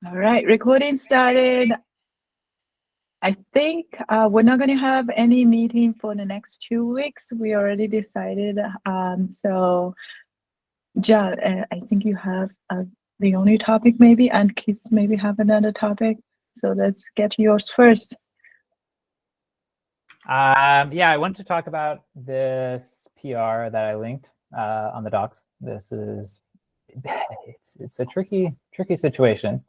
All right, recording started. I think we're not going to have any meeting for the next 2 weeks. We already decided. So, John, I think you have the only topic maybe, and kids maybe have another topic. So let's get yours first. Yeah, I wanted to talk about this PR that I linked on the docs. This is it's a tricky situation.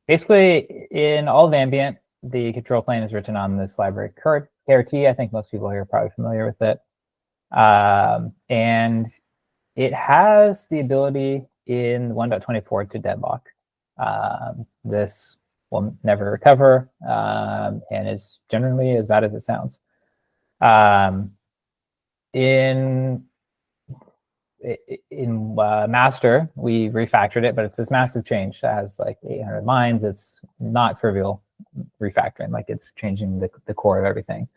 Basically, in all of ambient, the control plane is written on this library KRT. I think most people here are probably familiar with it. And it has the ability in 1.24 to deadlock. This will never recover and is generally as bad as it sounds. In master, we refactored it, but it's this massive change that has like 800 lines. It's not trivial refactoring, like it's changing the core of everything.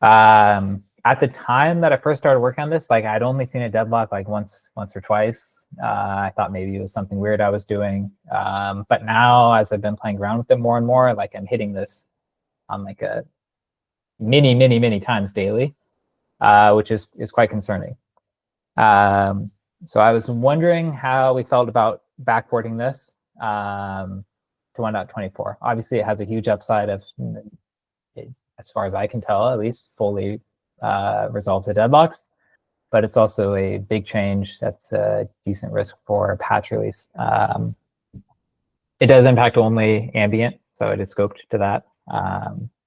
At the time that I first started working on this, like I'd only seen it deadlock like once or twice. I thought maybe it was something weird I was doing. But now, as I've been playing around with it more and more, like I'm hitting this on like a many times daily, which is quite concerning. So I was wondering how we felt about backporting this to 1.24. Obviously, it has a huge upside of, as far as I can tell, at least fully resolves the deadlocks, but it's also a big change that's a decent risk for patch release. It does impact only ambient, so it is scoped to that,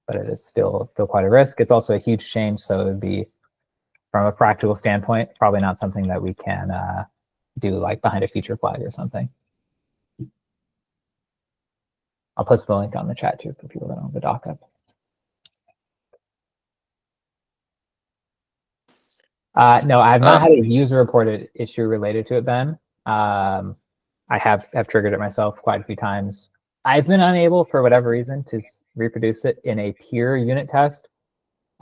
but it is still quite a risk. It's also a huge change, so it would be, from a practical standpoint, probably not something that we can do like behind a feature flag or something. I'll post the link on the chat too for people that don't have the doc up. No, I have not had a user-reported issue related to it, Ben. I have triggered it myself quite a few times. I've been unable, for whatever reason, to reproduce it in a pure unit test.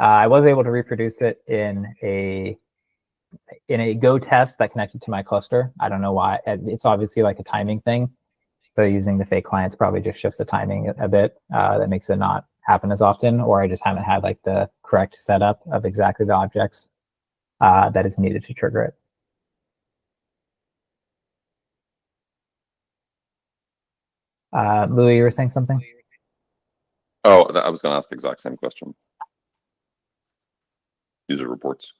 I was able to reproduce it in a Go test that connected to my cluster. I don't know why. It's obviously like a timing thing. So using the fake clients probably just shifts the timing a bit. That makes it not happen as often, or I just haven't had like the correct setup of exactly the objects that is needed to trigger it. Louis, you were saying something? Oh, I was going to ask the exact same question. User reports.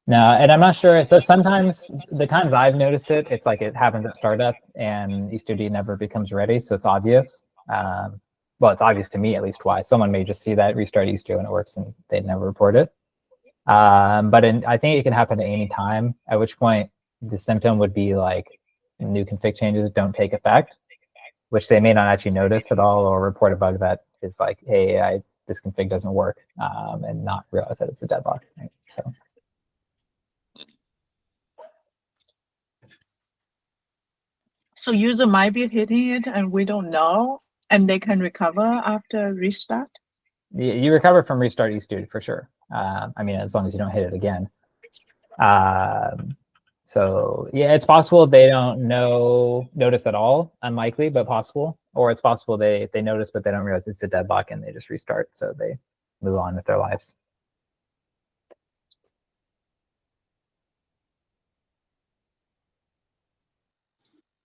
No, and I'm not sure. So sometimes, the times I've noticed it, it's like it happens at startup and Istio never becomes ready, so it's obvious. Well, it's obvious to me at least why. Someone may just see that, restart Istio and it works and they'd never report it. But I think it can happen at any time, at which point the symptom would be like new config changes don't take effect, which they may not actually notice at all or report a bug that is like, hey, this config doesn't work, and not realize that it's a deadlock. Right? So user might be hitting it and we don't know, and they can recover after restart? You recover from restart Istio for sure. I mean, as long as you don't hit it again. So yeah, it's possible they don't notice at all. Unlikely, but possible. Or it's possible they notice, but they don't realize it's a deadlock and they just restart. So they move on with their lives.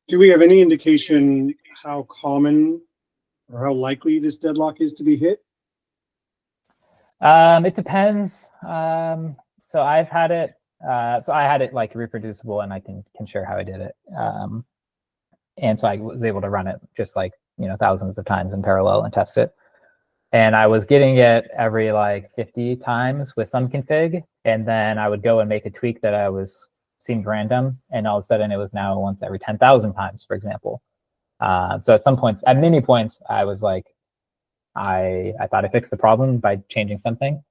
Do we have any indication how common or how likely this deadlock is to be hit? It depends. So I've had it. So I had it like reproducible, and I can share how I did it. And so I was able to run it just like thousands of times in parallel and test it. And I was getting it every like 50 times with some config, and then I would go and make a tweak that seemed random, and all of a sudden it was now once every 10,000 times, for example. So at many points, I was like, I thought I fixed the problem by changing something.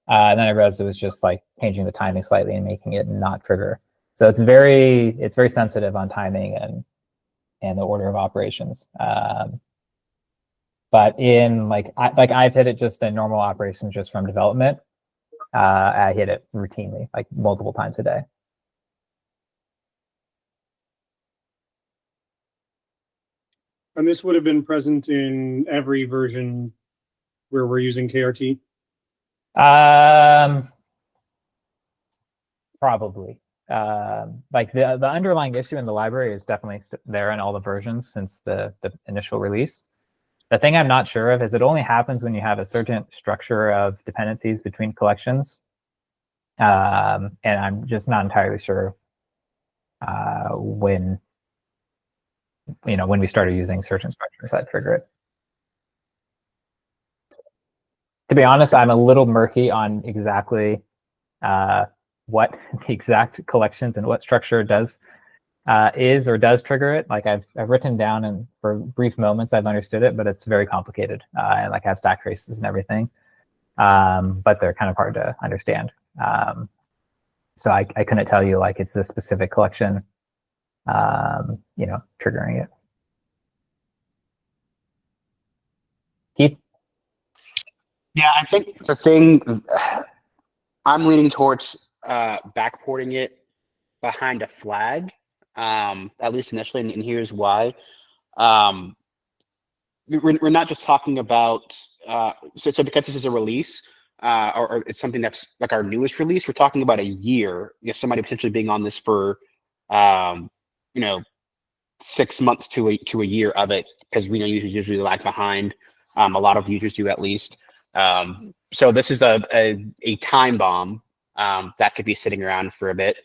And then I realized it was just like changing the timing slightly and making it not trigger. So it's very sensitive on timing and the order of operations. But in I've hit it just in normal operations just from development. I hit it routinely, like multiple times a day. And this would have been present in every version where we're using KRT? Probably. Like the underlying issue in the library is definitely there in all the versions since the initial release. The thing I'm not sure of is it only happens when you have a certain structure of dependencies between collections. And I'm just not entirely sure when we started using certain structures that trigger it. To be honest, I'm a little murky on exactly what the exact collections and what structure does trigger it. Like I've written down, and for brief moments I've understood it, but it's very complicated. And like I have stack traces and everything, but they're kind of hard to understand. So I couldn't tell you like it's this specific collection, triggering it. Keith? Yeah, I think the thing I'm leaning towards backporting it behind a flag, at least initially, and here's why. We're not just talking about so because this is a release or it's something that's like our newest release. We're talking about a year. Somebody potentially being on this for 6 months to a year of it, because we know users usually lag behind. A lot of users do at least. So this is a time bomb that could be sitting around for a bit.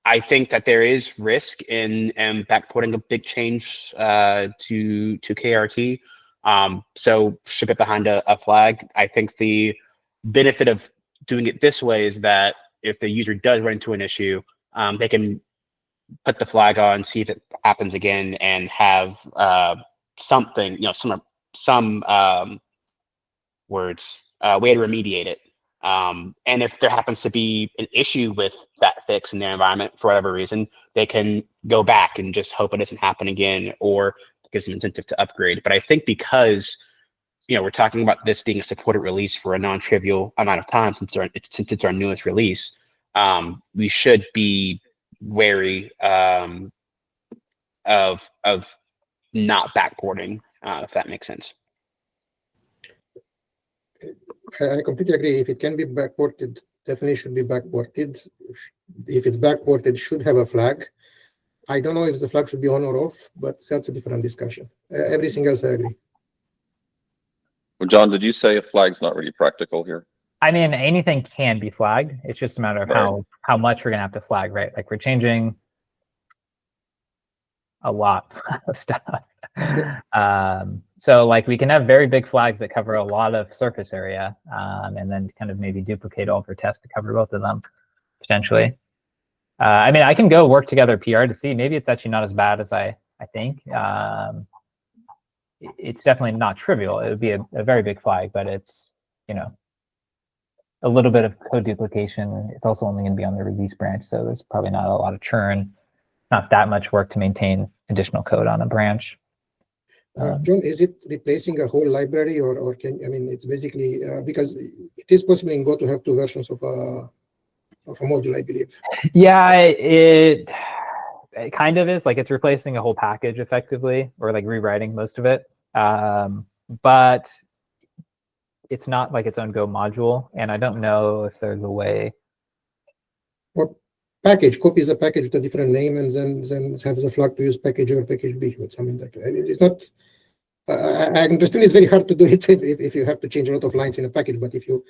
I think that there is risk in backporting a big change to KRT. So ship it behind a flag. I think the benefit of doing it this way is that if the user does run into an issue, they can put the flag on, see if it happens again, and have something, some way to remediate it. And if there happens to be an issue with that fix in their environment for whatever reason, they can go back and just hope it doesn't happen again, or gives them incentive to upgrade. But I think because we're talking about this being a supported release for a non-trivial amount of time since it's our newest release, we should be wary of not backporting, if that makes sense. I completely agree. If it can be backported, definitely should be backported. If it's backported, should have a flag. I don't know if the flag should be on or off, but that's a different discussion. Everything else I agree. Well, John, did you say a flag's not really practical here? I mean, anything can be flagged. It's just a matter of Right. how much we're gonna have to flag, right? Like we're changing a lot of stuff. So like we can have very big flags that cover a lot of surface area, and then kind of maybe duplicate all of our tests to cover both of them potentially. I mean, I can go work together PR to see. Maybe it's actually not as bad as I think. It's definitely not trivial. It would be a very big flag, but it's a little bit of code duplication. It's also only going to be on the release branch, so there's probably not a lot of churn. Not that much work to maintain additional code on a branch. John, is it replacing a whole library, or it's basically because it is possible in Go to have two versions of a module, I believe. Yeah, it kind of is. Like it's replacing a whole package effectively, or like rewriting most of it. But it's not like its own Go module, and I don't know if there's a way. Or package copies a package with a different name, and then has a flag to use package or package B or something like that. It's not. I understand it's very hard to do it if you have to change a lot of lines in a package, but if you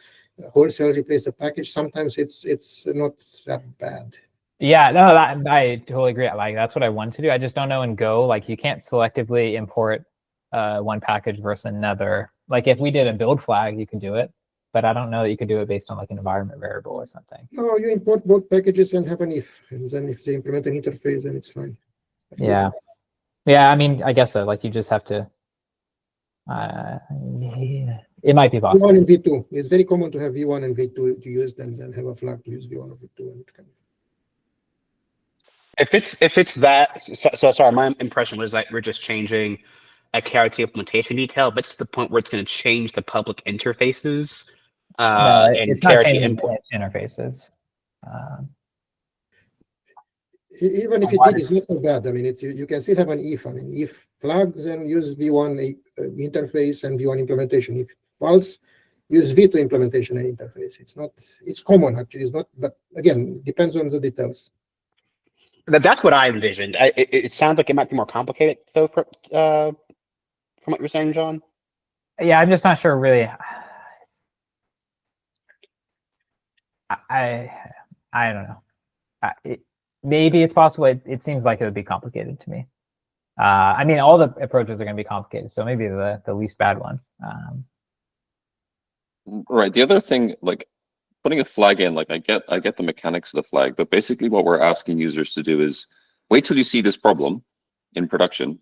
wholesale replace a package, sometimes it's not that bad. Yeah, no, I totally agree. Like that's what I want to do. I just don't know in Go, like you can't selectively import one package versus another. Like if we did a build flag, you can do it, but I don't know that you could do it based on like an environment variable or something. No, you import both packages and have an if, and then if they implement an interface, then it's fine. Yeah. Yeah, I mean, I guess so. Like you just have to. It might be possible. V1 and V2. It's very common to have V1 and V2 to use, then have a flag to use V1 or V2. And If it's that, so sorry, my impression was that we're just changing a KRT implementation detail, but it's the point where it's going to change the public interfaces No, and it's not KRT changing import interfaces. Even if it did, it's not so bad. I mean, it's you can still have an if. I mean, if flags, then use v1 interface and v1 implementation. If false, use v2 implementation and interface. It's not. It's common actually. It's not. But again, depends on the details. That's what I envisioned. It sounds like it might be more complicated, though, from what you're saying, John. Yeah, I'm just not sure really. I don't know. Maybe it's possible. It seems like it would be complicated to me. I mean, all the approaches are going to be complicated, so maybe the least bad one. Right. The other thing, like putting a flag in, like I get the mechanics of the flag, but basically what we're asking users to do is wait till you see this problem in production,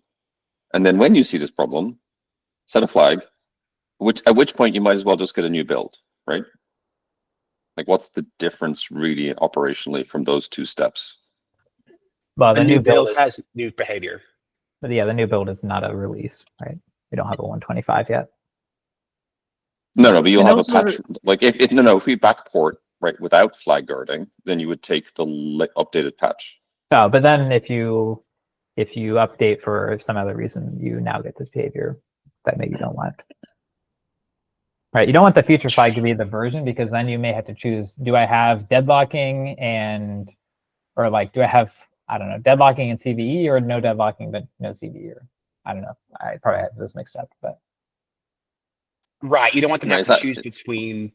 and then when you see this problem, set a flag, at which point you might as well just get a new build, right? Like, what's the difference really operationally from those two steps? Well, the A new build has new behavior. but yeah, the new build is not a release, right? We don't have a 125 yet. No, but you'll And have a also patch. Like if we backport right without flag guarding, then you would take the updated patch. No, but then if you update for some other reason, you now get this behavior that maybe you don't want. Right, you don't want the future flag to be the version, because then you may have to choose, do I have deadlocking or like, do I have, I don't know, deadlocking and CVE, or no deadlocking but no CVE, or I don't know. I probably have those mixed up, but. Right, you don't want them to Right, have to choose between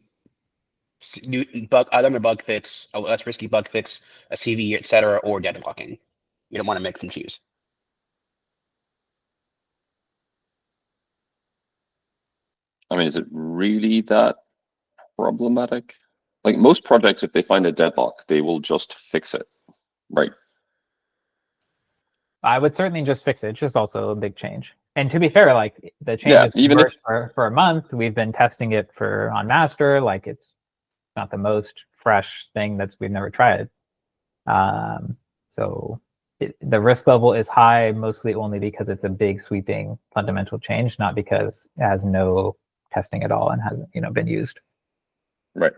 other bug fix, a less risky bug fix, a CVE, etc., or deadlocking. You don't want to make them choose. I mean, is it really that problematic? Like most projects, if they find a deadlock, they will just fix it, right? I would certainly just fix it. It's just also a big change. And to be fair, like the change Yeah, even if for a month, we've been testing it on master. Like it's not the most fresh thing we've never tried. So the risk level is high, mostly only because it's a big sweeping fundamental change, not because it has no testing at all and hasn't been used. right.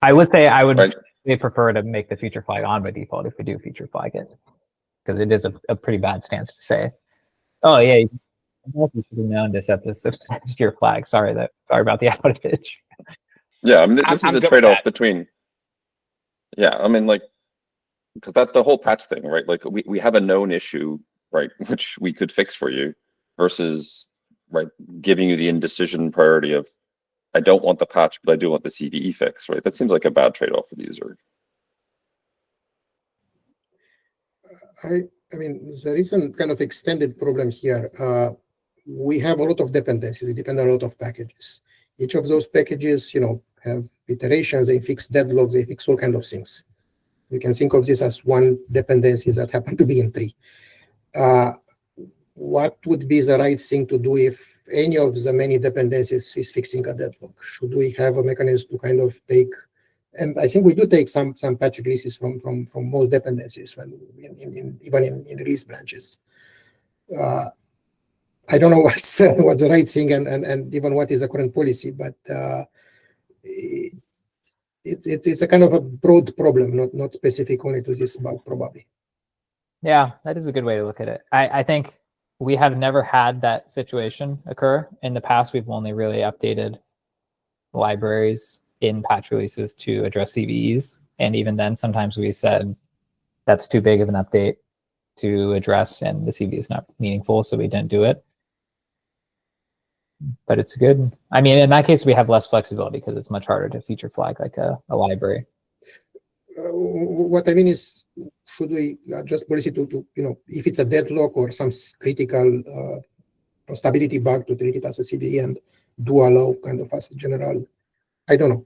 I would say I would Right. prefer to make the feature flag on by default if we do feature flag it, because it is a pretty bad stance to say, oh yeah, you should have known to set this obscure flag. Sorry about the outage. Yeah, I mean, this is I'm a good with trade-off that. between. Yeah, I mean, like, because that's the whole patch thing, right? Like, we have a known issue, right, which we could fix for you, versus right giving you the indecision priority of, I don't want the patch, but I do want the CVE fix, right? That seems like a bad trade-off for the user. I mean, there is a kind of extended problem here. We have a lot of dependencies. We depend on a lot of packages. Each of those packages, have iterations. They fix deadlocks. They fix all kinds of things. We can think of this as one dependency that happen to be in three. What would be the right thing to do if any of the many dependencies is fixing a deadlock? Should we have a mechanism to kind of take? And I think we do take some patch releases from most dependencies even in release branches. I don't know what's the right thing and even what is the current policy, but it's a kind of a broad problem, not specific only to this bug, probably. Yeah, that is a good way to look at it. I think we have never had that situation occur. In the past, we've only really updated libraries in patch releases to address CVEs. And even then, sometimes we said that's too big of an update to address and the CVE is not meaningful, so we didn't do it. But it's good. I mean, in that case, we have less flexibility because it's much harder to feature flag like a library. What I mean is, should we adjust policy to if it's a deadlock or some critical stability bug, to treat it as a CVE and do allow kind of as a general? I don't know.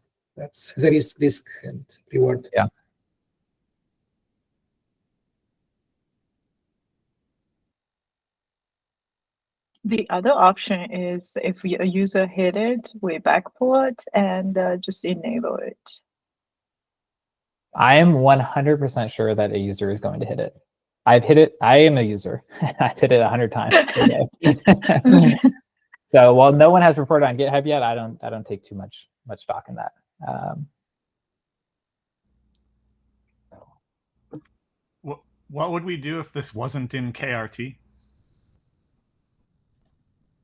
There is risk and reward. Yeah. The other option is if a user hit it, we backport and just enable it. I am 100% sure that a user is going to hit it. I've hit it. I am a user. I've hit it 100 times today. So while no one has reported on GitHub yet, I don't take too much stock in that. What would we do if this wasn't in KRT?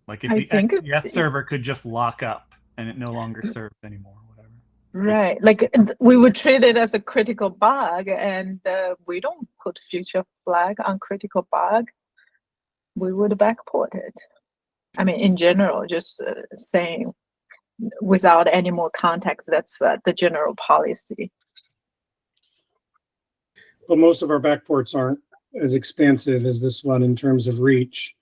Like if I the think XDS server could just lock up and it no longer served anymore, whatever. right, like we would treat it as a critical bug, and we don't put future flag on critical bug. We would backport it. I mean, in general, just saying without any more context, that's the general policy. But most of our backports aren't as expansive as this one in terms of reach.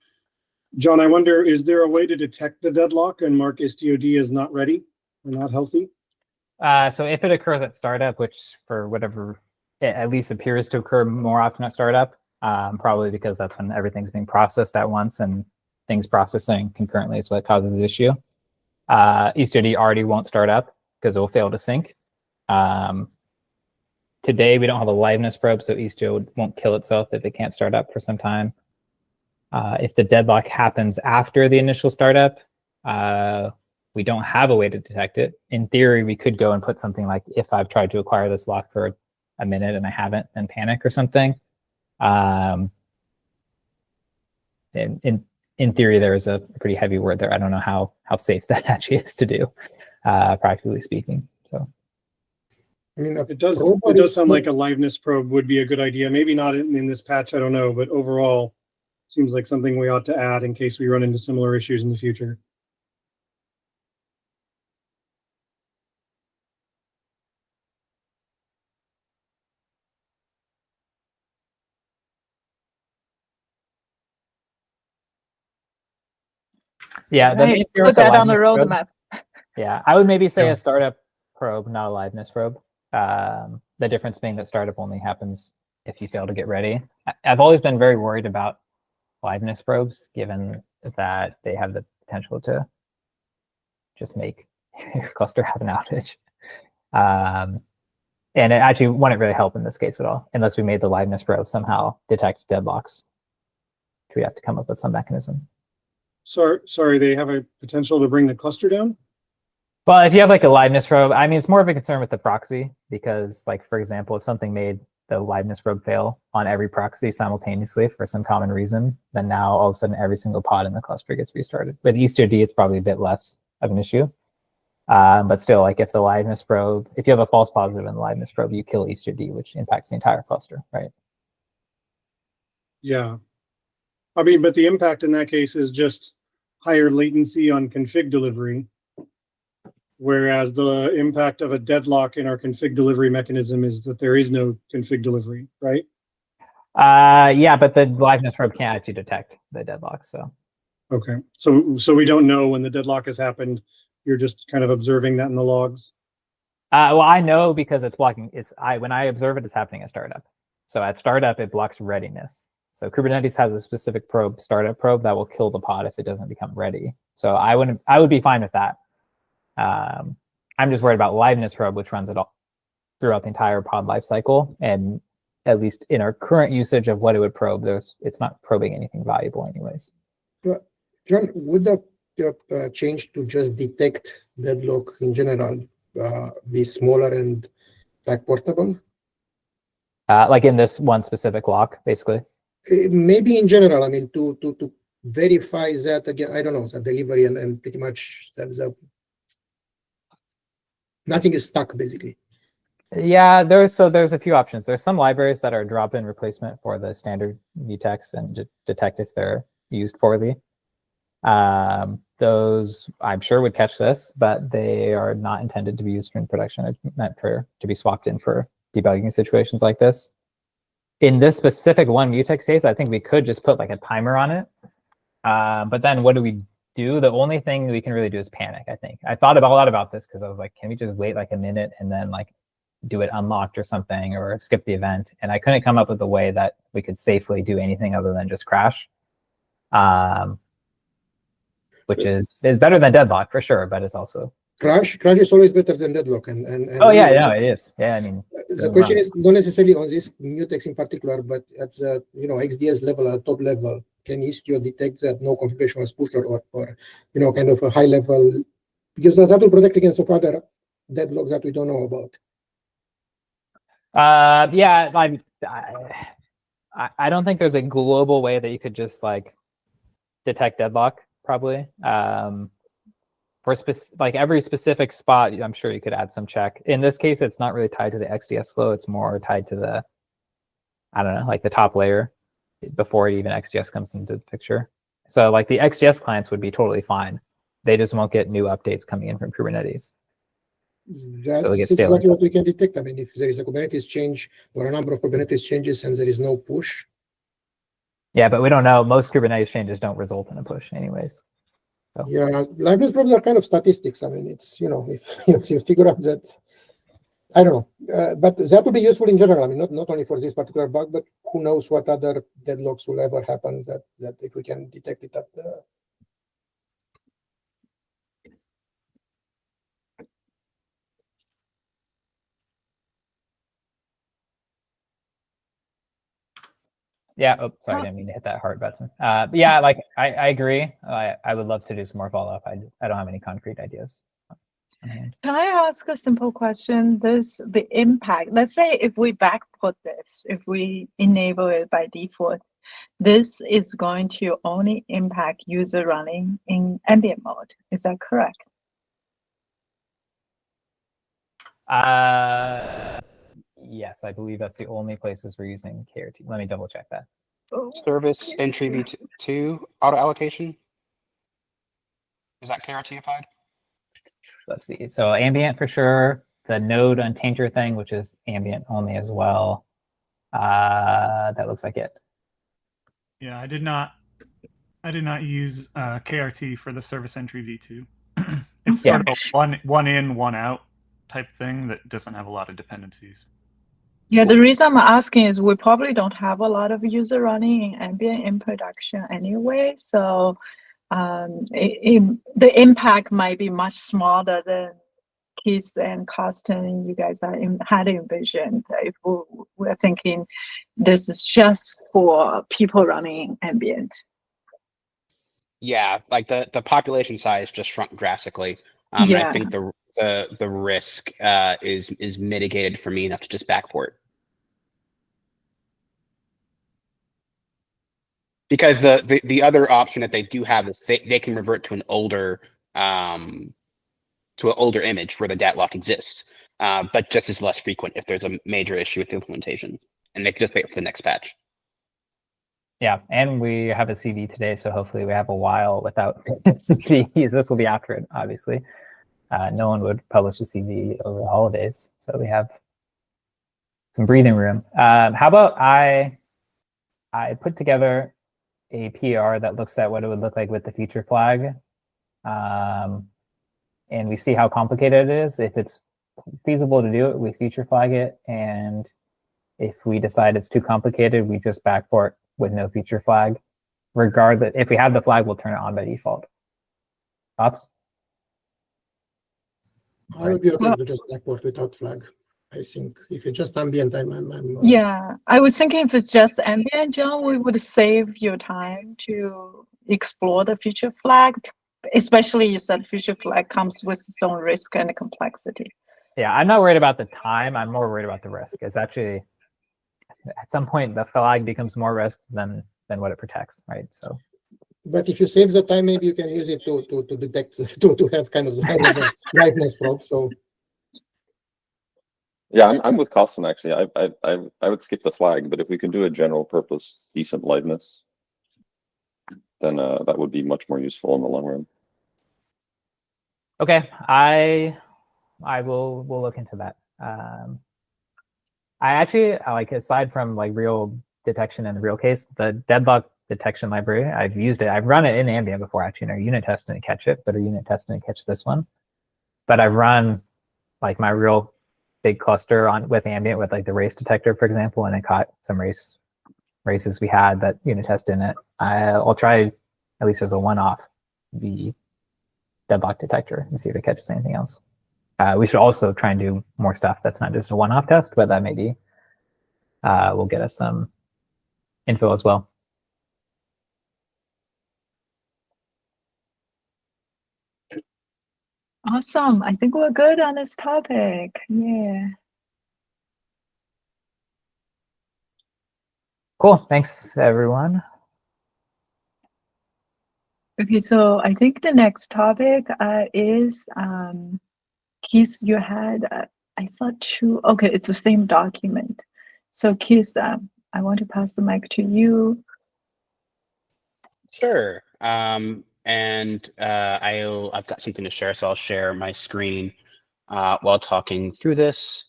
John, I wonder, is there a way to detect the deadlock and mark Istio D as not ready or not healthy? So if it occurs at startup, which for whatever it at least appears to occur more often at startup, probably because that's when everything's being processed at once, and things processing concurrently is what causes the issue. Istio D already won't start up because it will fail to sync. Today, we don't have a liveness probe, so Istio won't kill itself if it can't start up for some time. If the deadlock happens after the initial startup, we don't have a way to detect it. In theory, we could go and put something like, if I've tried to acquire this lock for a minute and I haven't, then panic or something. In theory, there is a pretty heavy word there. I don't know how safe that actually is to do, practically speaking. So, I mean, it does sound like a liveness probe would be a good idea. Maybe not in this patch, I don't know, but overall, seems like something we ought to add in case we run into similar issues in the future. yeah, the main fear with Put that on the liveness probe- roadmap. Yeah, I would maybe say Yeah. a startup probe, not a liveness probe. The difference being that startup only happens if you fail to get ready. I've always been very worried about liveness probes, given that they have the potential to just make your cluster have an outage. And it actually wouldn't really help in this case at all, unless we made the liveness probe somehow detect deadlocks. We have to come up with some mechanism. Sorry, they have a potential to bring the cluster down? Well, if you have like a liveness probe, I mean, it's more of a concern with the proxy because, like, for example, if something made the liveness probe fail on every proxy simultaneously for some common reason, then now all of a sudden every single pod in the cluster gets restarted. With Istio D, it's probably a bit less of an issue. But still, like if the liveness probe, if you have a false positive in the liveness probe, you kill Istio D, which impacts the entire cluster, right? Yeah. I mean, but the impact in that case is just higher latency on config delivery, whereas the impact of a deadlock in our config delivery mechanism is that there is no config delivery, right? Yeah, but the liveness probe can't actually detect the deadlock, so. Okay, so we don't know when the deadlock has happened. You're just kind of observing that in the logs. Well, I know because it's blocking. When I observe it, it's happening at startup. So at startup, it blocks readiness. So Kubernetes has a specific probe, startup probe, that will kill the pod if it doesn't become ready. So I would be fine with that. I'm just worried about liveness probe, which runs it all throughout the entire pod lifecycle. And at least in our current usage of what it would probe, it's not probing anything valuable anyways. John, would the change to just detect deadlock in general be smaller and backportable? Like in this one specific lock, basically. Maybe in general, I mean, to verify that again, I don't know, the delivery and pretty much nothing is stuck basically. Yeah, there's a few options. There's some libraries that are drop-in replacement for the standard mutex and detect if they're used poorly. Those I'm sure would catch this, but they are not intended to be used in production. It's meant to be swapped in for debugging situations like this. In this specific one mutex case, I think we could just put like a timer on it. But then what do we do? The only thing we can really do is panic, I think. I thought a lot about this because I was like, can we just wait like a minute and then like do it unlocked or something, or skip the event? And I couldn't come up with a way that we could safely do anything other than just crash. Which is better than deadlock for sure, but it's also Crash is always better than deadlock. And oh yeah, no, it is. Yeah, I mean, the question is not necessarily on this mutex in particular, but at the XDS level, at top level, can Istio detect that no configuration was pushed or kind of a high level, because that will protect against of other deadlocks that we don't know about. Yeah, I don't think there's a global way that you could just like detect deadlock. Probably for like every specific spot, I'm sure you could add some check. In this case, it's not really tied to the XDS flow. It's more tied to the, I don't know, like the top layer before even XDS comes into the picture. So like the XDS clients would be totally fine. They just won't get new updates coming in from Kubernetes. That's So they get stale. exactly what we can detect. I mean, if there is a Kubernetes change or a number of Kubernetes changes and there is no push. Yeah, but we don't know. Most Kubernetes changes don't result in a push anyways. So. Yeah, liveness problems are kind of statistics. I mean, it's, you know, if you figure out that, I don't know, but that would be useful in general. I mean, not only for this particular bug, but who knows what other deadlocks will ever happen that if we can detect it at the. Yeah. Oh, sorry, I didn't mean to hit that heart button. But yeah, like I agree. I would love to do some more follow up. I don't have any concrete ideas. Can I ask a simple question? The impact, let's say if we backput this, if we enable it by default, this is going to only impact user running in ambient mode. Is that correct? Yes, I believe that's the only places we're using KRT. Let me double check that. Service entry v2 auto allocation. Is that KRTified? Let's see. So ambient for sure. The node untainter thing, which is ambient only as well. That looks like it. Yeah, I did not use KRT for the service entry v2. It's Yeah. sort of a one in, one out type thing that doesn't have a lot of dependencies. Yeah, the reason I'm asking is we probably don't have a lot of user running in ambient in production anyway. So the impact might be much smaller than Keith and Carsten, you guys had envisioned. If we're thinking this is just for people running ambient. Yeah, like the population size just shrunk drastically. Yeah. And I think the risk is mitigated for me enough to just backport. Because the other option that they do have is they can revert to an older image where the dat lock exists, but just is less frequent if there's a major issue with the implementation, and they can just wait for the next patch. Yeah, and we have a CD today, so hopefully we have a while without CDs. This will be after it, obviously. No one would publish a CD over the holidays, so we have some breathing room. How about I put together a PR that looks at what it would look like with the feature flag, and we see how complicated it is. If it's feasible to do it, we feature flag it, and if we decide it's too complicated, we just backport with no feature flag. Regardless, if we have the flag, we'll turn it on by default. Thoughts? I would be okay to just backport without flag. I think if it's just ambient, I'm Yeah, I was thinking if it's just ambient, John, we would save your time to explore the feature flag. Especially you said feature flag comes with its own risk and complexity. Yeah, I'm not worried about the time. I'm more worried about the risk. It's actually, at some point, the flag becomes more risk than what it protects, right? So. But if you save the time, maybe you can use it to detect to have kind of the liveness probe. So. Yeah, I'm with Carsten actually. I would skip the flag, but if we can do a general purpose decent liveness, then that would be much more useful in the long run. Okay, we'll look into that. I actually like, aside from like real detection in the real case, the deadlock detection library, I've used it. I've run it in ambient before actually in our unit test didn't catch it, but our unit test didn't catch this one. But I've run like my real big cluster on with ambient with like the race detector, for example, and it caught some races we had that unit test in it. I'll try at least as a one-off the deadlock detector and see if it catches anything else. We should also try and do more stuff that's not just a one-off test, but that maybe will get us some info as well. Awesome. I think we're good on this topic. Yeah. Cool. Thanks, everyone. Okay, so I think the next topic is Keith, you had, I saw two, okay, it's the same document. So Keith, I want to pass the mic to you. Sure. I've got something to share, so I'll share my screen while talking through this.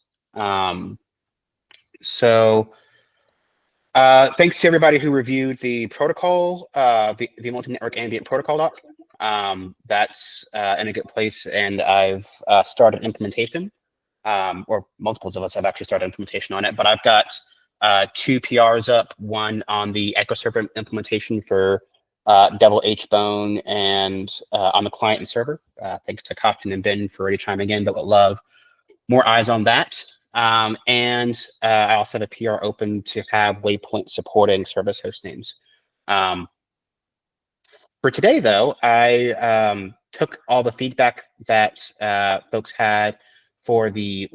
Thanks to everybody who reviewed the protocol, the multi-network ambient protocol doc. That's in a good place, and I've started implementation, or multiples of us have actually started implementation on it, but I've got 2 PRs up, one on the Echo server implementation for Devil H-Bone and on the client and server. Thanks to Cofton and Ben for already chiming in, but would love more eyes on that. I also have a PR open to have Waypoint supporting service host names. For today, though, I took all the feedback that folks had for the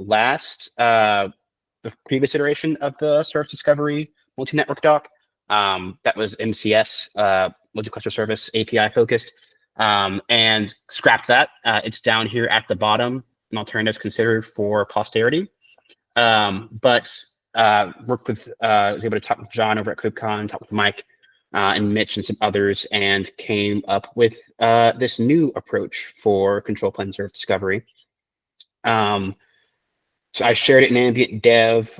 previous iteration of the Service Discovery multi-network doc. That was MCS, multi-cluster service API focused, and scrapped that. It's down here at the bottom, an alternative considered for posterity. But worked with, was able to talk with John over at KubeCon, talk with Mike and Mitch and some others, and came up with this new approach for control plane service discovery. So I shared it in ambient dev.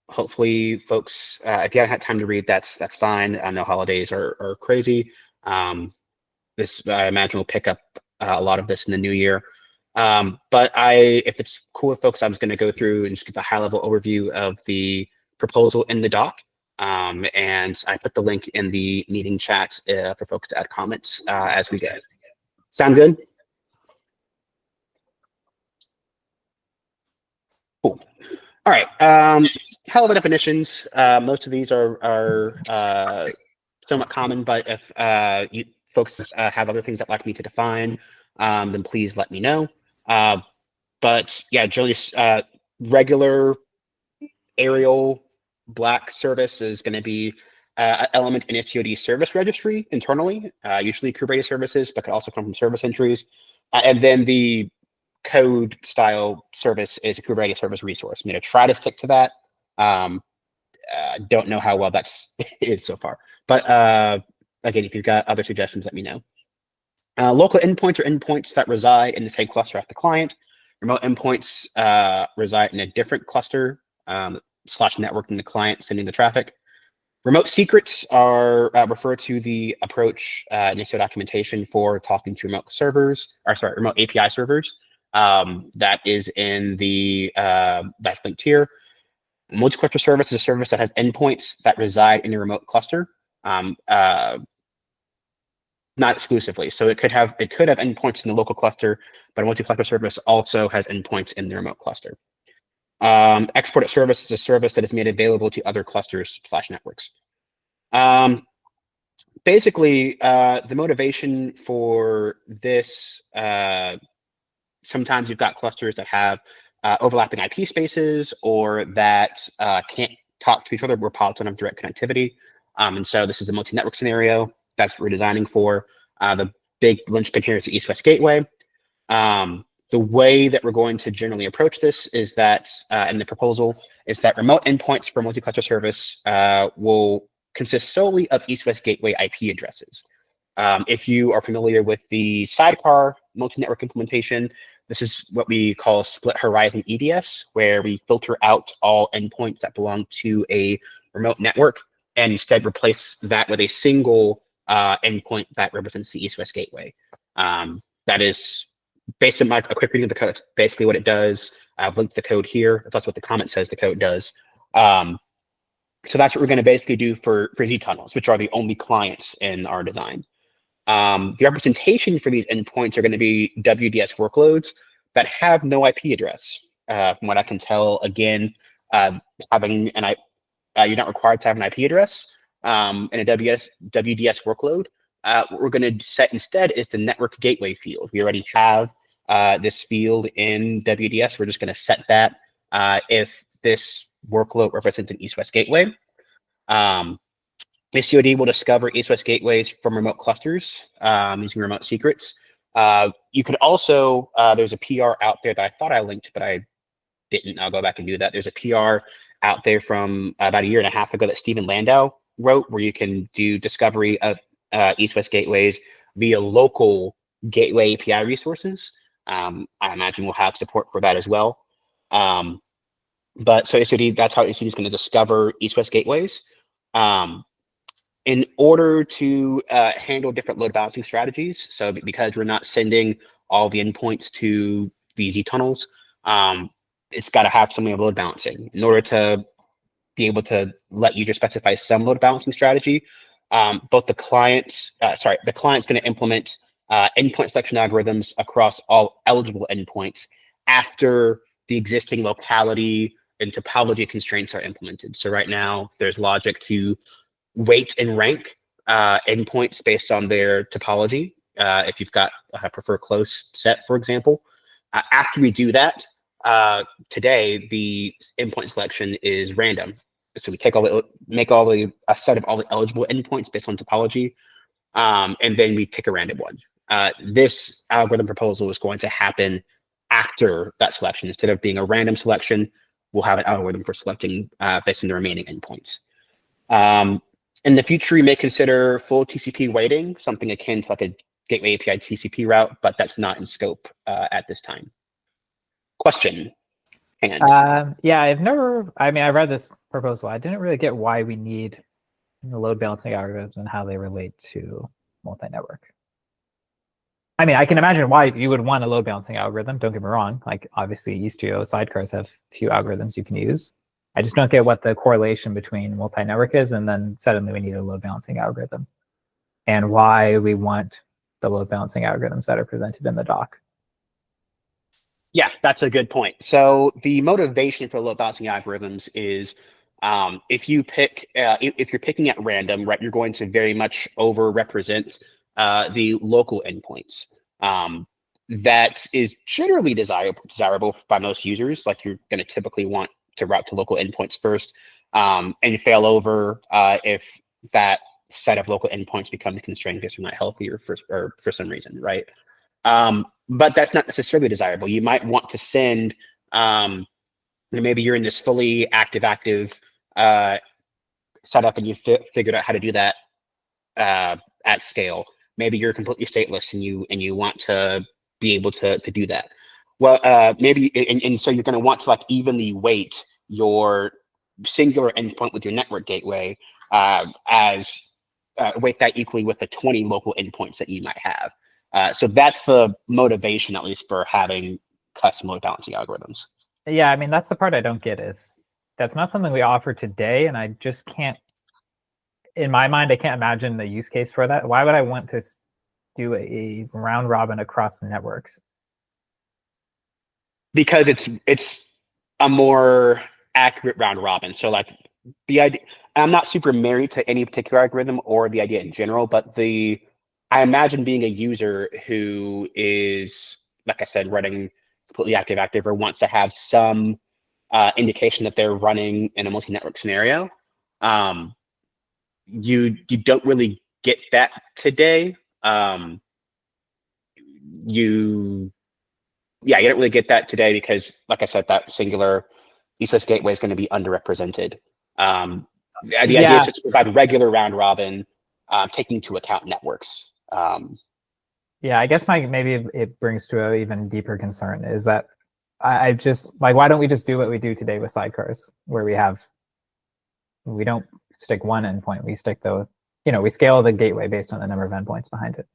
Hopefully folks, if you haven't had time to read, that's fine. I know holidays are crazy. This, I imagine, will pick up a lot of this in the new year. But if it's cool with folks, I was going to go through and just give a high-level overview of the proposal in the doc. And I put the link in the meeting chat for folks to add comments as we go. Sound good? Cool. All right. High-level definitions. Most of these are somewhat common, but if you folks have other things that like me to define, then please let me know. But yeah, generally, regular aerial black service is going to be an element in Istio service registry internally, usually Kubernetes services, but could also come from service entries. And then the code style service is a Kubernetes service resource. I'm going to try to stick to that. Don't know how well that's is so far. But again, if you've got other suggestions, let me know. Local endpoints are endpoints that reside in the same cluster as the client. Remote endpoints reside in a different cluster / network than the client sending the traffic. Remote secrets are refer to the approach in Istio documentation for talking to remote servers, remote API servers. That is in the that's linked here. Multi-cluster service is a service that has endpoints that reside in a remote cluster. Not exclusively. So it could have endpoints in the local cluster, but a multi-cluster service also has endpoints in the remote cluster. Exported service is a service that is made available to other clusters / networks. Basically, the motivation for this, sometimes you've got clusters that have overlapping IP spaces or that can't talk to each other where pilots don't have direct connectivity. And so this is a multi-network scenario. That's what we're designing for. The big linchpin here is the east-west gateway. The way that we're going to generally approach this is that, in the proposal, is that remote endpoints for multi-cluster service will consist solely of east-west gateway IP addresses. If you are familiar with the sidecar multi-network implementation, this is what we call split horizon EDS, where we filter out all endpoints that belong to a remote network and instead replace that with a single endpoint that represents the east-west gateway. That is, based on a quick reading of the code, that's basically what it does. I've linked the code here. That's what the comment says the code does. So that's what we're going to basically do for Z-tunnels, which are the only clients in our design. The representation for these endpoints are going to be WDS workloads that have no IP address. From what I can tell, again, having you're not required to have an IP address in a WDS workload. What we're going to set instead is the network gateway field. We already have this field in WDS. We're just going to set that if this workload represents an east-west gateway. Istio will discover east-west gateways from remote clusters using remote secrets. You could also, there's a PR out there that I thought I linked, but I didn't. I'll go back and do that. There's a PR out there from about a year and a half ago that Stephen Landau wrote, where you can do discovery of east-west gateways via local gateway API resources. I imagine we'll have support for that as well. But so Istio, that's how Istio is going to discover east-west gateways. In order to handle different load balancing strategies, so because we're not sending all the endpoints to the Z tunnels, it's got to have something of load balancing. In order to be able to let users specify some load balancing strategy, both the client's going to implement endpoint selection algorithms across all eligible endpoints after the existing locality and topology constraints are implemented. So right now, there's logic to weight and rank endpoints based on their topology. If you've got a prefer close set, for example, after we do that, today the endpoint selection is random. So we take a set of all the eligible endpoints based on topology, and then we pick a random one. This algorithm proposal is going to happen after that selection. Instead of being a random selection, we'll have an algorithm for selecting based on the remaining endpoints. In the future, we may consider full TCP weighting, something akin to like a gateway API TCP route, but that's not in scope at this time. Question? Yeah, I read this proposal. I didn't really get why we need the load balancing algorithms and how they relate to multi-network. I mean, I can imagine why you would want a load balancing algorithm. Don't get me wrong. Like, obviously, Istio sidecars have a few algorithms you can use. I just don't get what the correlation between multi-network is, and then suddenly we need a load balancing algorithm, and why we want the load balancing algorithms that are presented in the doc. Yeah, that's a good point. So the motivation for load balancing algorithms is if you're picking at random, right, you're going to very much over-represent the local endpoints. That is generally desirable by most users. Like, you're going to typically want to route to local endpoints first, and you fail over if that set of local endpoints becomes constrained because you're not healthy or for some reason, right? But that's not necessarily desirable. You might want to send, maybe you're in this fully active setup and you figured out how to do that at scale. Maybe you're completely stateless and you want to be able to do that. Well, maybe, and so you're going to want to like evenly weight your singular endpoint with your network gateway as weight that equally with the 20 local endpoints that you might have. So that's the motivation, at least, for having custom load balancing algorithms. Yeah, I mean, that's the part I don't get is that's not something we offer today, and I just can't, in my mind, I can't imagine the use case for that. Why would I want to do a round robin across networks? Because it's a more accurate round robin. So like the idea, I'm not super married to any particular algorithm or the idea in general, but I imagine being a user who is, like I said, running completely active or wants to have some indication that they're running in a multi-network scenario. You don't really get that today. You don't really get that today because, like I said, that singular east-west gateway is going to be underrepresented. The idea is just to provide regular round robin, taking into account networks. Yeah, I guess maybe it brings to an even deeper concern is that I just like, why don't we just do what we do today with sidecars, where we don't stick one endpoint, we stick we scale the gateway based on the number of endpoints behind it.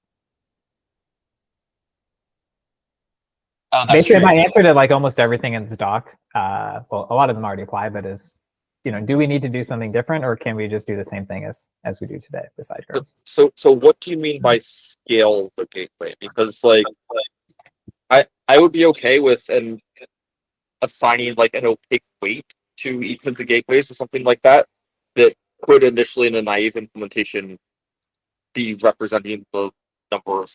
Basically, my answer to like almost everything in this doc, well, a lot of them already apply, but is, do we need to do something different, or can we just do the same thing as we do today with sidecars? So what do you mean by scale the gateway? Because like I would be okay with assigning like an opaque weight to each of the gateways or something like that could initially in a naive implementation be representing the number of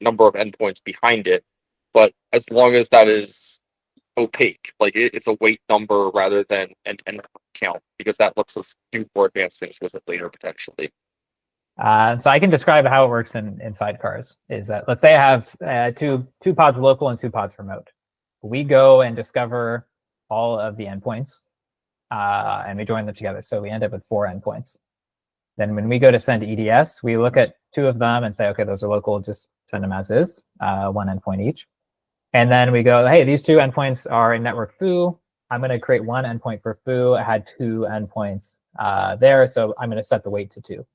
number of endpoints behind it. But as long as that is opaque. Like it's a weight number rather than an endpoint count, because that lets us do more advanced things with it later potentially. So I can describe how it works in sidecars. Is that, let's say I have two pods local and 2 pods remote. We go and discover all of the endpoints, and we join them together. So we end up with 4 endpoints. Then when we go to send EDS, we look at 2 of them and say, okay, those are local, just send them as is, 1 endpoint each. And then we go, hey, these 2 endpoints are in network foo. I'm going to create 1 endpoint for foo. I had 2 endpoints there, so I'm going to set the weight to 2.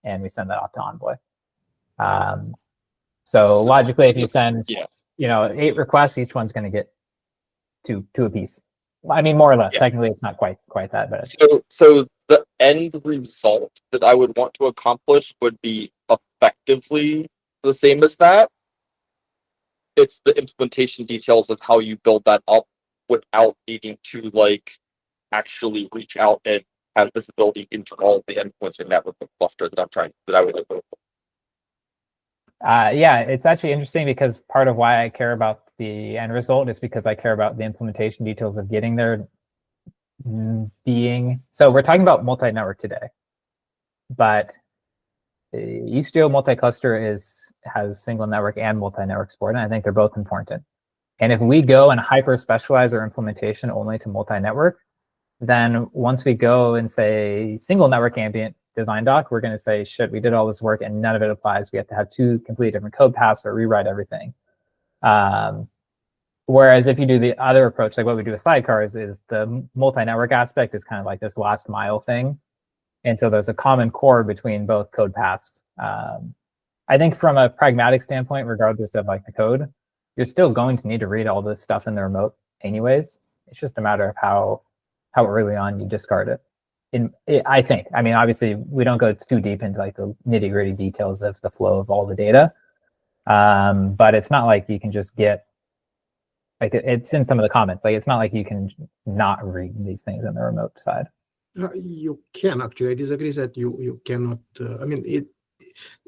And we send that off to Envoy. So logically, if you send, 8 requests, each one's going to get 2 apiece. I mean, more or less. Technically, it's not quite that, but so the end result that I would want to accomplish would be effectively the same as that. It's the implementation details of how you build that up without needing to actually reach out and have visibility into all of the endpoints in network cluster that I would like to. Yeah, it's actually interesting because part of why I care about the end result is because I care about the implementation details of getting there being. So we're talking about multi-network today, but the Istio multi-cluster has single network and multi-network support, and I think they're both important. And if we go and hyper-specialize our implementation only to multi-network, then once we go and say single network ambient design doc, we're going to say, shit, we did all this work and none of it applies. We have to have 2 completely different code paths or rewrite everything. Whereas if you do the other approach, like what we do with sidecars, is the multi-network aspect is kind of like this last mile thing. And so there's a common core between both code paths. I think from a pragmatic standpoint, regardless of the code, you're still going to need to read all this stuff in the remote anyways. It's just a matter of how early on you discard it. I think. I mean, obviously, we don't go too deep into the nitty-gritty details of the flow of all the data, but it's not like you can just get. It's in some of the comments. It's not like you can not read these things on the remote side. You can actually. I disagree that you cannot. I mean,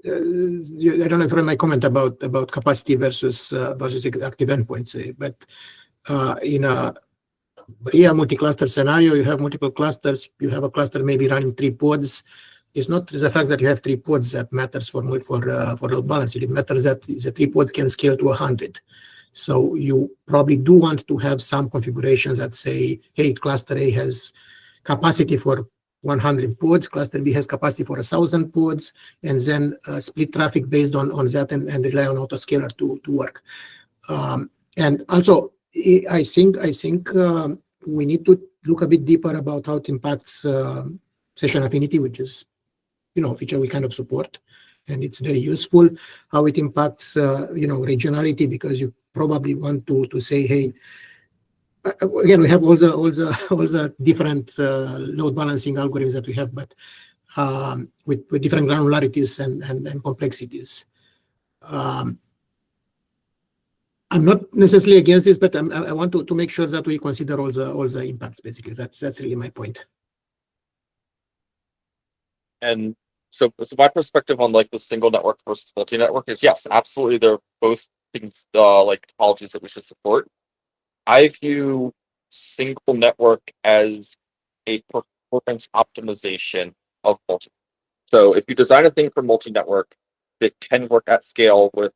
I don't know if you read my comment about capacity versus active endpoints, but in a real multi-cluster scenario, you have multiple clusters. You have a cluster maybe running 3 pods. It's not the fact that you have 3 pods that matters for load balancing. It matters that the 3 pods can scale to 100. So you probably do want to have some configurations that say, hey, cluster A has capacity for 100 pods, cluster B has capacity for 1,000 pods, and then split traffic based on that and rely on autoscaler to work. And also, I think we need to look a bit deeper about how it impacts session affinity, which is a feature we kind of support, and it's very useful. How it impacts regionality, because you probably want to say, hey, again, we have all the different load balancing algorithms that we have, but with different granularities and complexities. I'm not necessarily against this, but I want to make sure that we consider all the impacts. Basically, that's really my point. And so my perspective on the single network versus multi-network is, yes, absolutely, they're both things topologies that we should support. I view single network as a performance optimization of multi. So if you design a thing for multi-network that can work at scale with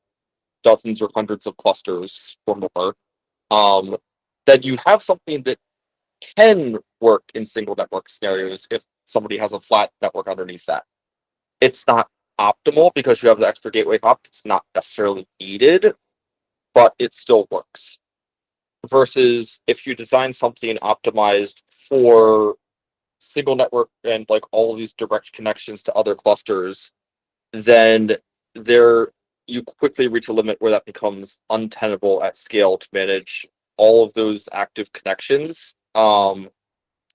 dozens or hundreds of clusters or more, then you have something that can work in single network scenarios if somebody has a flat network underneath that. It's not optimal because you have the extra gateway hop. It's not necessarily needed, but it still works. Versus if you design something optimized for single network and all of these direct connections to other clusters, then you quickly reach a limit where that becomes untenable at scale to manage all of those active connections. And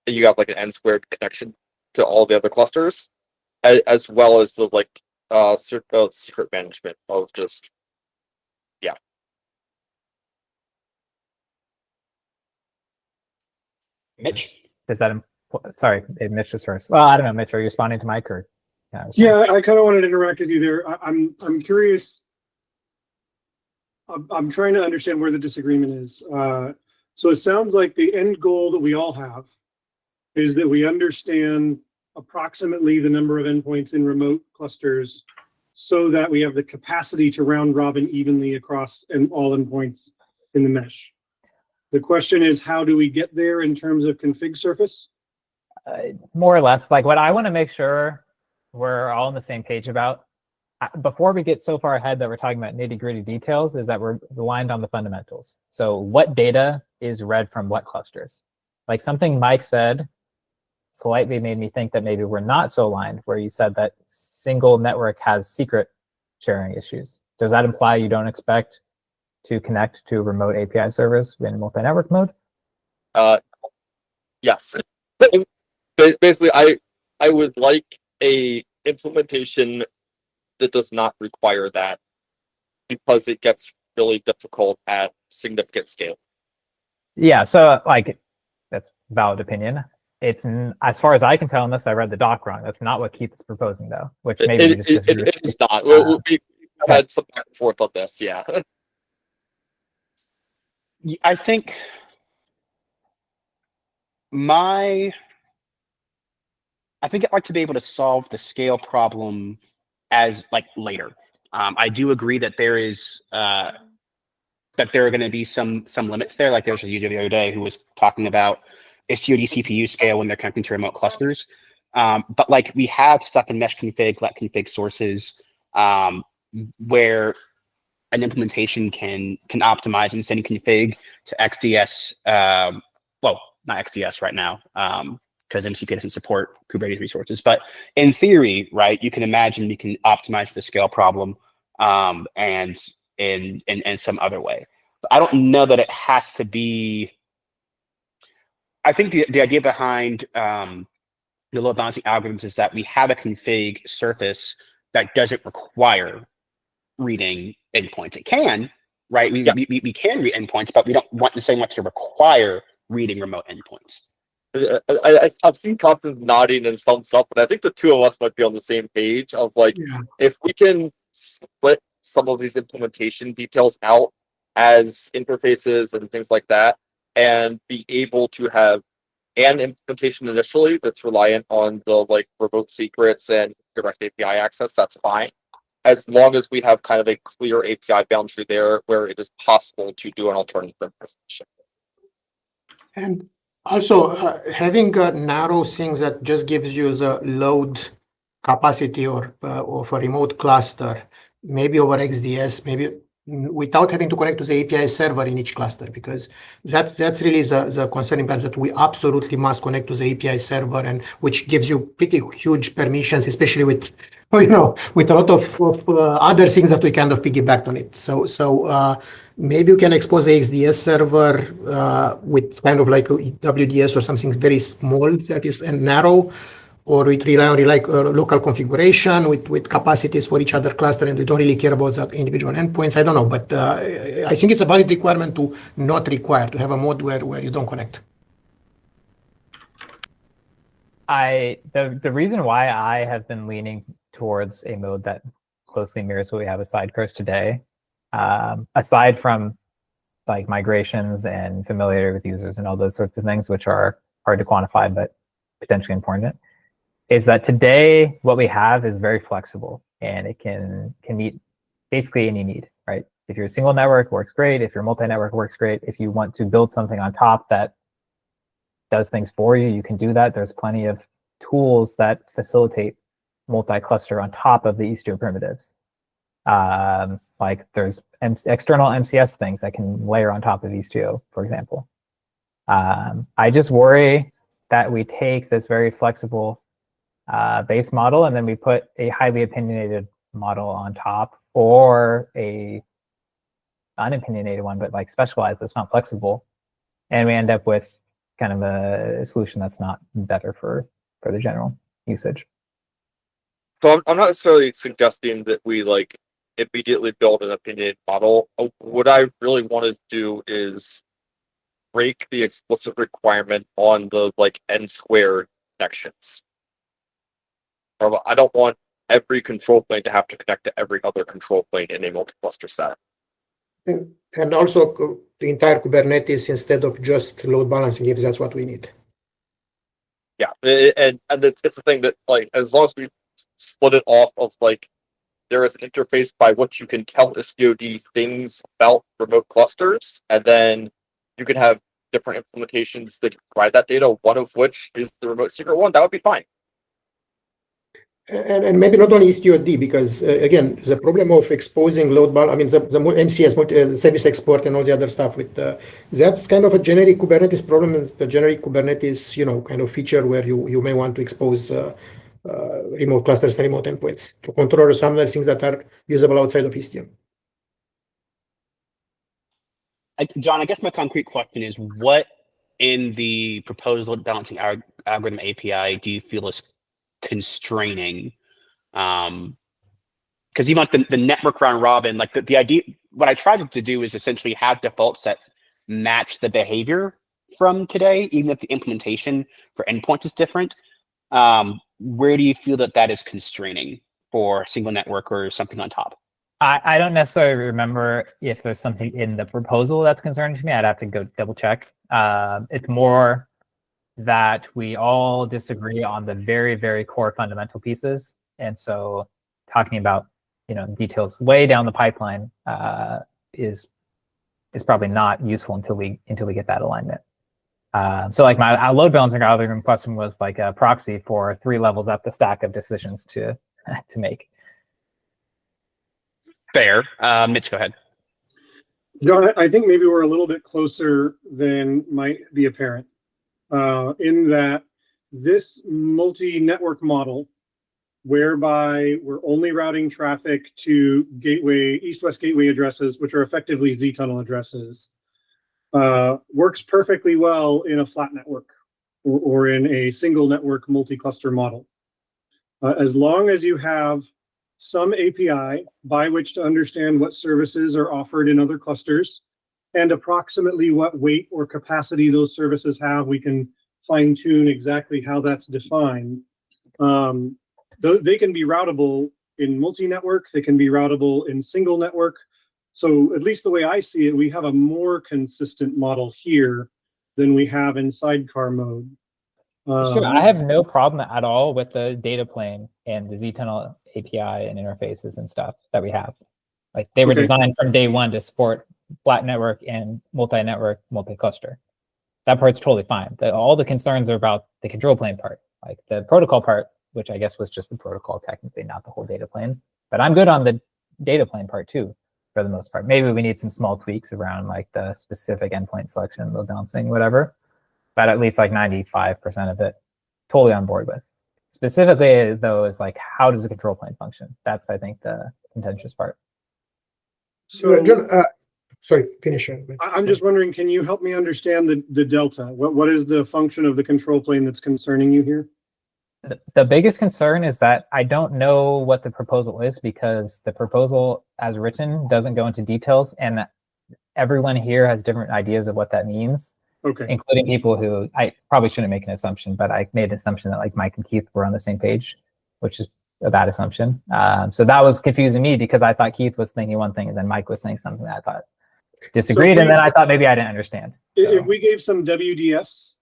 you have an n-squared connection to all the other clusters, as well as the secret management of just Mitch? Does that? Sorry, Mitch was first. Well, I don't know, Mitch. Are you responding to Mike or? Yeah, I kind of wanted to interact with you there. I'm curious. I'm trying to understand where the disagreement is. So it sounds like the end goal that we all have is that we understand approximately the number of endpoints in remote clusters so that we have the capacity to round robin evenly across and all endpoints in the mesh. The question is, how do we get there in terms of config surface? More or less, like what I want to make sure we're all on the same page about, before we get so far ahead that we're talking about nitty-gritty details, is that we're aligned on the fundamentals. So what data is read from what clusters? Like something Mike said slightly made me think that maybe we're not so aligned, where you said that single network has secret sharing issues. Does that imply you don't expect to connect to remote API servers in multi-network mode? Yes. Basically, I would like a implementation that does not require that, because it gets really difficult at significant scale. Yeah, so like that's valid opinion. It's as far as I can tell, unless I read the doc wrong, that's not what Keith is proposing, though. Which maybe you just disagree. It is not. We had some back and forth on this. Yeah. I think I'd like to be able to solve the scale problem as like later. I do agree that there is that there are going to be some limits there. Like there was a user the other day who was talking about Istio CPU scale when they're connecting to remote clusters. But like we have stuff in mesh config, let config sources, where an implementation can optimize and send config to XDS. Well, not XDS right now, because MCP doesn't support Kubernetes resources. But in theory, right, you can imagine we can optimize the scale problem, and in some other way. But I don't know that it has to be. I think the idea behind the load balancing algorithms is that we have a config surface that doesn't require reading endpoints. It can, right? We can read endpoints, but we don't want necessarily want to require reading remote endpoints. I've seen Constance nodding and thumbs up, but I think the two of us might be on the same page of like, if we can split some of these implementation details out as interfaces and things like that, and be able to have an implementation initially that's reliant on the like remote secrets and direct API access, that's fine. As long as we have kind of a clear API boundary there where it is possible to do an alternative implementation. And also having narrow things that just gives you the load capacity or of a remote cluster, maybe over XDS, maybe without having to connect to the API server in each cluster, because that's really the concerning part, that we absolutely must connect to the API server, and which gives you pretty huge permissions, especially with with a lot of other things that we kind of piggybacked on it. So maybe you can expose the XDS server with kind of like a WDS or something very small that is and narrow, or we rely on local configuration with capacities for each other cluster, and we don't really care about the individual endpoints. I don't know, but I think it's a valid requirement to not require to have a mode where you don't connect. The reason why I have been leaning towards a mode that closely mirrors what we have as Sidecoast today, aside from like migrations and familiarity with users and all those sorts of things, which are hard to quantify but potentially important, is that today what we have is very flexible, and it can meet basically any need, right? If you're a single network, works great. If you're multi-network, works great. If you want to build something on top that does things for you, you can do that. There's plenty of tools that facilitate multi-cluster on top of the Istio primitives. Like there's external MCS things that can layer on top of Istio, for example. I just worry that we take this very flexible base model and then we put a highly opinionated model on top, or a unopinionated one, but like specialized that's not flexible, and we end up with kind of a solution that's not better for the general usage. So I'm not necessarily suggesting that we like immediately build an opinionated model. What I really want to do is break the explicit requirement on the like n-square connections. I don't want every control plane to have to connect to every other control plane in a multi-cluster set. And also the entire Kubernetes instead of just load balancing, if that's what we need. Yeah, and it's the thing that, like, as long as we split it off of, like, there is an interface by which you can tell Istio things about remote clusters, and then you can have different implementations that provide that data, one of which is the remote secret one. That would be fine. And maybe not only Istio, because again, the problem of exposing load balance, I mean, the MCS, service export, and all the other stuff with that's kind of a generic Kubernetes problem, a generic Kubernetes, kind of feature where you may want to expose remote clusters and remote endpoints to control some other things that are usable outside of Istio. John, I guess my concrete question is, what in the proposed load balancing algorithm API do you feel is constraining? Because even like the network round robin, like the idea, what I tried to do is essentially have defaults that match the behavior from today, even if the implementation for endpoints is different. Where do you feel that is constraining for single network or something on top? I don't necessarily remember if there's something in the proposal that's concerning to me. I'd have to go double check. It's more that we all disagree on the very, very core fundamental pieces. And so talking about, details way down the pipeline is probably not useful until we get that alignment. So like my load balancing algorithm question was like a proxy for 3 levels up the stack of decisions to make. Fair. Mitch, go ahead. John, I think maybe we're a little bit closer than might be apparent in that this multi-network model, whereby we're only routing traffic to east-west gateway addresses, which are effectively Z-tunnel addresses, works perfectly well in a flat network or in a single network multi-cluster model. As long as you have some API by which to understand what services are offered in other clusters and approximately what weight or capacity those services have, we can fine tune exactly how that's defined. They can be routable in multi-network, they can be routable in single network. So at least the way I see it, we have a more consistent model here than we have in sidecar mode. Sure, I have no problem at all with the data plane and the Z-tunnel API and interfaces and stuff that we have. Like they were designed from day one to support flat network and multi-network, multi-cluster. That part's totally fine. All the concerns are about the control plane part, like the protocol part, which I guess was just the protocol technically, not the whole data plane. But I'm good on the data plane part too, for the most part. Maybe we need some small tweaks around like the specific endpoint selection, load balancing, whatever. But at least like 95% of it, totally on board with. Specifically, though, is like, how does the control plane function? That's, I think, the contentious part. So, John, sorry, finish. I'm just wondering, can you help me understand the delta? What is the function of the control plane that's concerning you here? The biggest concern is that I don't know what the proposal is, because the proposal as written doesn't go into details, and everyone here has different ideas of what that means. Okay. Including people who, I probably shouldn't make an assumption, but I made an assumption that like Mike and Keith were on the same page, which is a bad assumption. So that was confusing me because I thought Keith was thinking one thing and then Mike was saying something that I thought disagreed, and then I thought maybe I didn't understand. If we gave some WDS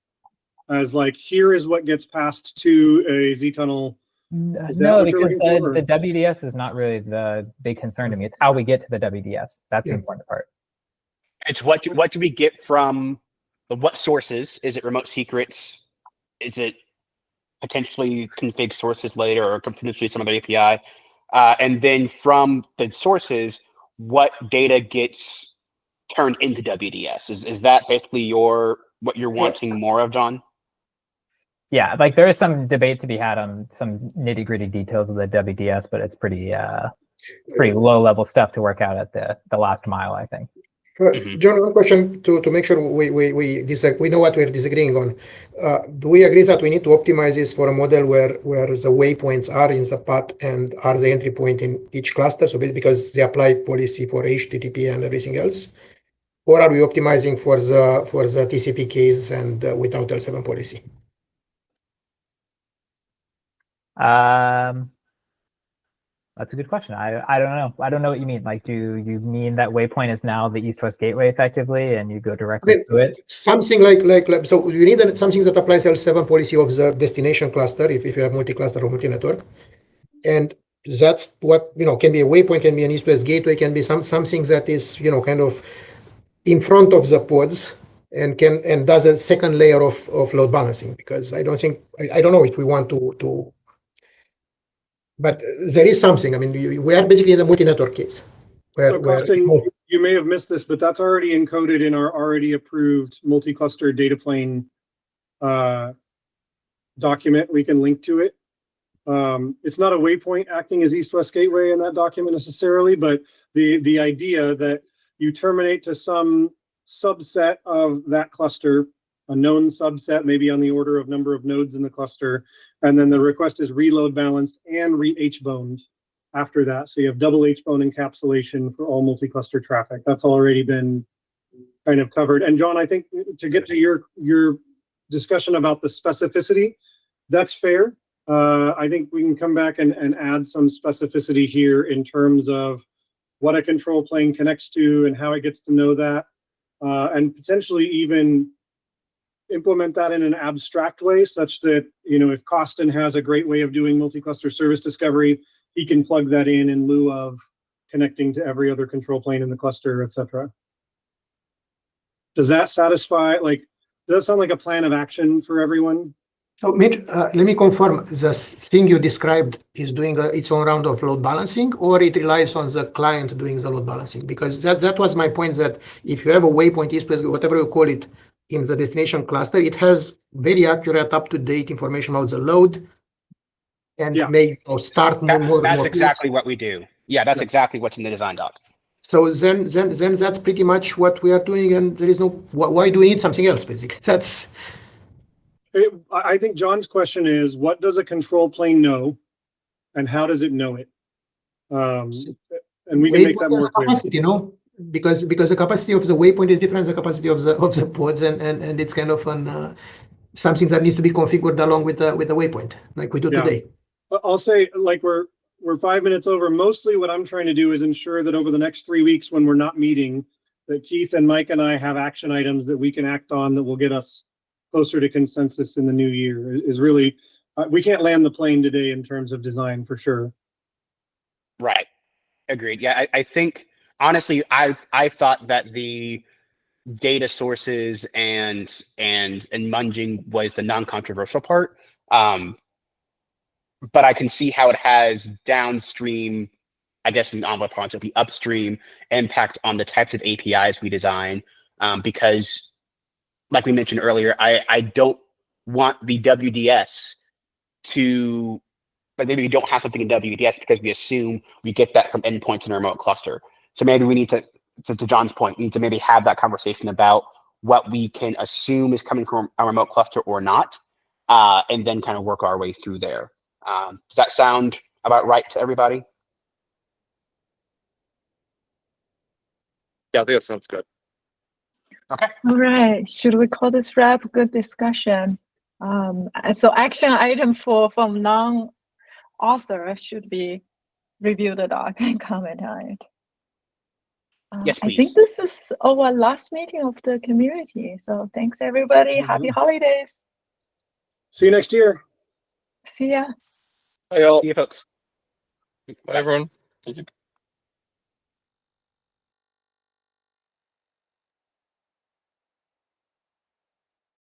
as like, here is what gets passed to a Z-tunnel. No, because the WDS is not really the big concern to me. It's how we get to the WDS. That's the important part. It's what do we get from what sources? Is it remote secrets? Is it potentially config sources later, or potentially some other API? And then from the sources, what data gets turned into WDS? Is that basically what you're wanting more of, John? Yeah, like there is some debate to be had on some nitty-gritty details of the WDS, but it's pretty low-level stuff to work out at the last mile, I think. John, one question to make sure we know what we're disagreeing on. Do we agree that we need to optimize this for a model where the waypoints are in the path and are the entry point in each cluster? So because they apply policy for HTTP and everything else, or are we optimizing for the TCP case and without L7 policy? That's a good question. I don't know. I don't know what you mean. Like, do you mean that waypoint is now the east-west gateway effectively, and you go directly to it? Something like so you need something that applies L7 policy of the destination cluster if you have multi-cluster or multi-network, and that's what can be a waypoint, can be an east-west gateway, can be something that is kind of in front of the pods and does a second layer of load balancing, because I don't know if we want to. But there is something. I mean, we are basically in a multi-network case. So, Costin, you may have missed this, but that's already encoded in our already approved multi-cluster data plane document. We can link to it. It's not a waypoint acting as east-west gateway in that document necessarily, but the idea that you terminate to some subset of that cluster, a known subset, maybe on the order of number of nodes in the cluster, and then the request is reload balanced and re-H-boned after that. So you have double H-bone encapsulation for all multi-cluster traffic. That's already been kind of covered. And John, I think to get to your discussion about the specificity, that's fair. I think we can come back and add some specificity here in terms of what a control plane connects to and how it gets to know that, and potentially even implement that in an abstract way, such that, if Costin has a great way of doing multi-cluster service discovery, he can plug that in lieu of connecting to every other control plane in the cluster, etc. Does that satisfy, does that sound like a plan of action for everyone? So Mitch, let me confirm, the thing you described is doing its own round of load balancing, or it relies on the client doing the load balancing? Because that was my point, that if you have a waypoint, east-west, whatever you call it, in the destination cluster, it has very accurate, up-to-date information about the load, and may start more. That's exactly what we do. Yeah, that's exactly what's in the design doc. So then that's pretty much what we are doing, and there is no why do we need something else? Basically, that's. I think John's question is, what does a control plane know, and how does it know it? And we can make that more clear. Capacity, because the capacity of the waypoint is different than the capacity of the pods, and it's kind of something that needs to be configured along with the waypoint, like we do today. I'll say, we're 5 minutes over. Mostly what I'm trying to do is ensure that over the next 3 weeks, when we're not meeting, that Keith and Mike and I have action items that we can act on that will get us closer to consensus in the new year. Is really, we can't land the plane today in terms of design for sure. Right. Agreed. Yeah, I think honestly, I thought that the data sources and munging was the non-controversial part. But I can see how it has downstream, I guess in envelope parlance, it'll be upstream impact on the types of APIs we design, because like we mentioned earlier, I don't want the WDS to, like maybe we don't have something in WDS because we assume we get that from endpoints in a remote cluster. So maybe we need to John's point, we need to maybe have that conversation about what we can assume is coming from a remote cluster or not, and then kind of work our way through there. Does that sound about right to everybody? Yeah, I think that sounds good. Okay. All right. Should we call this wrap? Good discussion. So action item from non-author should be review the doc and comment on it. Yes, please. I think this is our last meeting of the community. So thanks everybody. Happy holidays. See you next year. See ya. Bye, y'all. See you folks. Bye, everyone. Thank you.